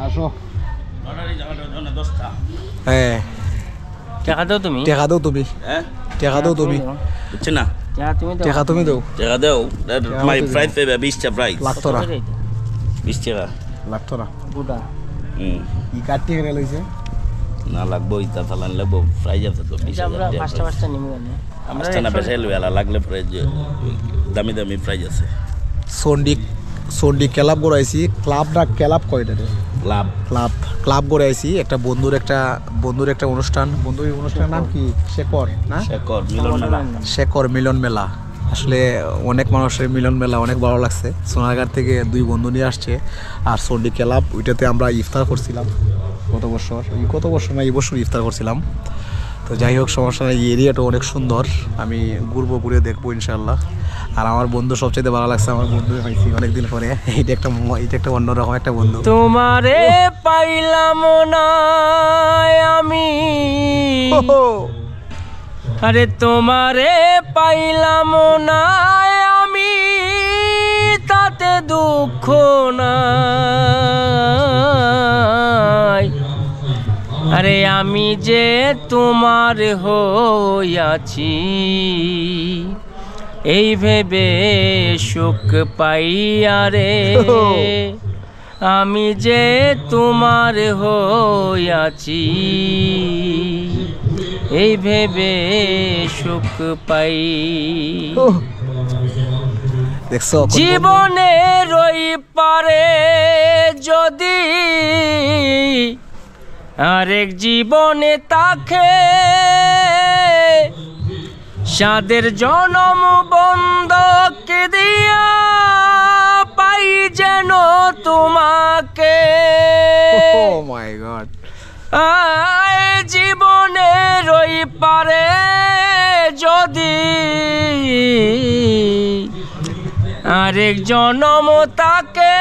আসো টাকা দাও তুমি বুঝছি না টাকা তুমি দাও টাকা দাও মাই প্রাইস পেবে 20 টা প্রাইস লাগতো না 20 টাকা লাগতো না বুড়া ই কাটতে গেলে লইছে না লাগবো ইতা চালান লাগবো প্রাইস আছে তো 20 আমরা পাঁচটা নিমু না আমরা না বেশি লইলা লাগলে প্রাইস দামি দামি প্রাইস আছে সন্ডি ক্লাব গড়াইছি ক্লাব কয়টা রে ক্লাব গড়াইছি একটা বন্ধুর একটা অনুষ্ঠানের নাম কি শেখর মিলন মেলা আসলে অনেক মানুষের মিলন মেলা অনেক ভালো লাগছে সোনারগাঁ থেকে 2 বন্ধু নিয়ে আসছে আর সন্ডি ক্লাব ওইটাতে আমরা ইফতার করছিলাম এই বছর ইফতার করছিলাম তো যাই হোক সমস্যা নাই এরিয়াটা অনেক সুন্দর আমি ঘুরে দেখবো ইনশাআল্লাহ আর আমার বন্ধু সবচেয়ে ভালো লাগছে আমার বন্ধু পাইছি অনেকদিন পরে এটা একটা অন্যরকম একটা বন্ধু তোমারে পাইলাম না আমি আরে তোমারে পাইলাম না আমি তাতে দুঃখ নাই আরে আমি যে তোমার হইয়াছি এই ভেবে সুখ পাইয়া রে আমি যে তোমার হইয়াছি এই ভেবে সুখ পাই জীবনের ওই পারে যদি আরেক জীবনে তাকে সাদের জনম বন্ধক দিয়া পাই যেন তোমাকে মাই গড জীবনের ওই পারে যদি আরেক জনম তাকে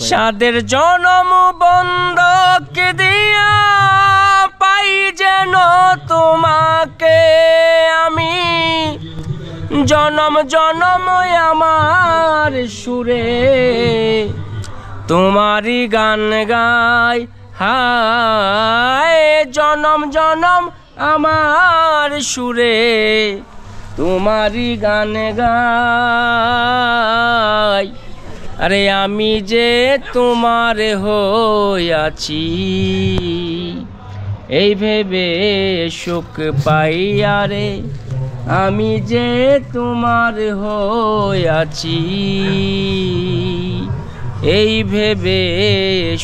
সাদের জনম বন্ধক দিয়া পাই যেন তোমাকে আমি জনম জনম আমার সুরে তোমারই গান গাই হায় জনম জনম আমার সুরে তোমারই গান গাই আরে আমি যে তোমার হইয়াছি এই ভেবে সুখ পাইয়া রে আমি যে তোমার হইয়াছি এই ভেবে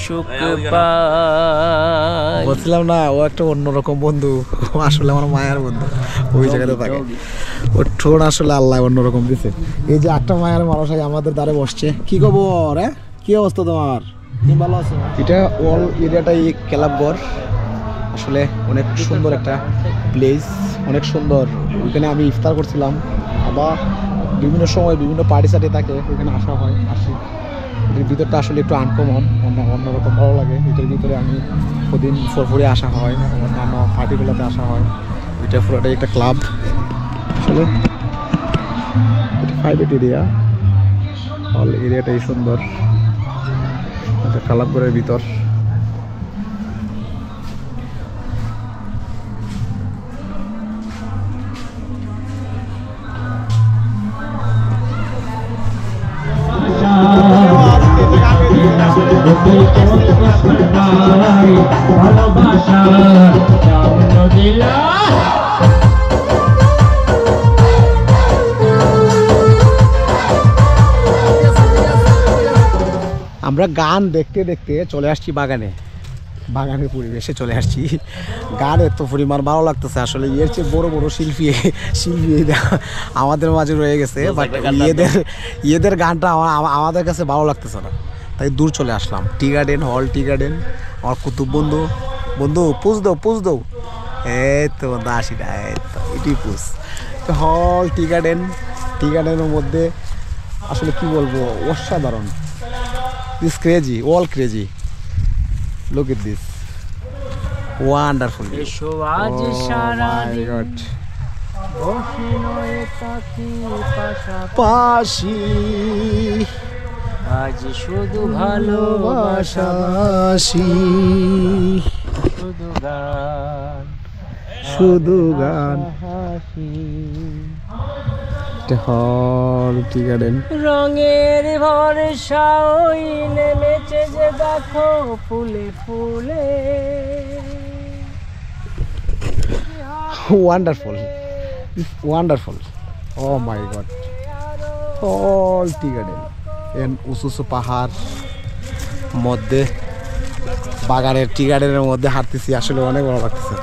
সুখ পাই বলছিলাম না ও একটা অন্যরকম বন্ধু আসলে আমার মায়ের বন্ধু ওই জায়গাতে থাকে ও ঠোঁট আসলে আল্লাহ অন্যরকম দিছে এই যে একটা মায়ের মানুষ আমাদের দ্বারে বসছে কি খবর কি অবস্থা তোমার ভালো আছো এটা অল এরিয়াটাই ক্লাবঘর আসলে অনেক সুন্দর একটা প্লেস অনেক সুন্দর ওইখানে আমি ইফতার করছিলাম আবার বিভিন্ন সময় বিভিন্ন পার্টি সার্টি থাকে ওইখানে আসি এর ভিতরটা আসলে একটু আনকমন অন্যরকম ভালো লাগে এটার ভিতরে আমি প্রতিদিন ফোরে আসা হয় অন্যান্য পার্টিগুলোতে আসা হয় এটা পুরোটাই একটা ক্লাব আসলে প্রাইভেট এরিয়া অল এরিয়াটাই সুন্দর একটা ক্লাবঘরের ভিতর ভালোবাসা আমরা গান দেখতে দেখতে চলে আসছি বাগানের পরিবেশে চলে আসছি গান এত পরিমাণ ভালো লাগতেছে আসলে এর চেয়ে বড় বড় শিল্পী আমাদের মাঝে রয়ে গেছে বাট ইয়েদের গানটা আমাদের কাছে ভালো লাগতেছে না তাই দূর চলে আসলাম টি গার্ডেন আমার কুতুব বন্ধু পুষ দাও এই তো বন্ধু আসি না এটি পুষ তো হল টি গার্ডেনের মধ্যে আসলে কি বলবো অসাধারণ this crazy all crazy look at this wonderful আজ শুধু ভালোবাসা ভালোবাসি শুধু গান শুধু গান হাসি হল টি গার্ডেন রঙের ভরসা ওই নেমেছে যে দেখো ফুলে ফুলে ওয়ান্ডারফুল ওয়ান্ডারফুল ও মাই গড হল টি গার্ডেন এন উঁচু উঁচু পাহাড় মধ্যে বাগানের টি গার্ডেনের মধ্যে হাঁটতেছি আসলে অনেক ভালো লাগতেছে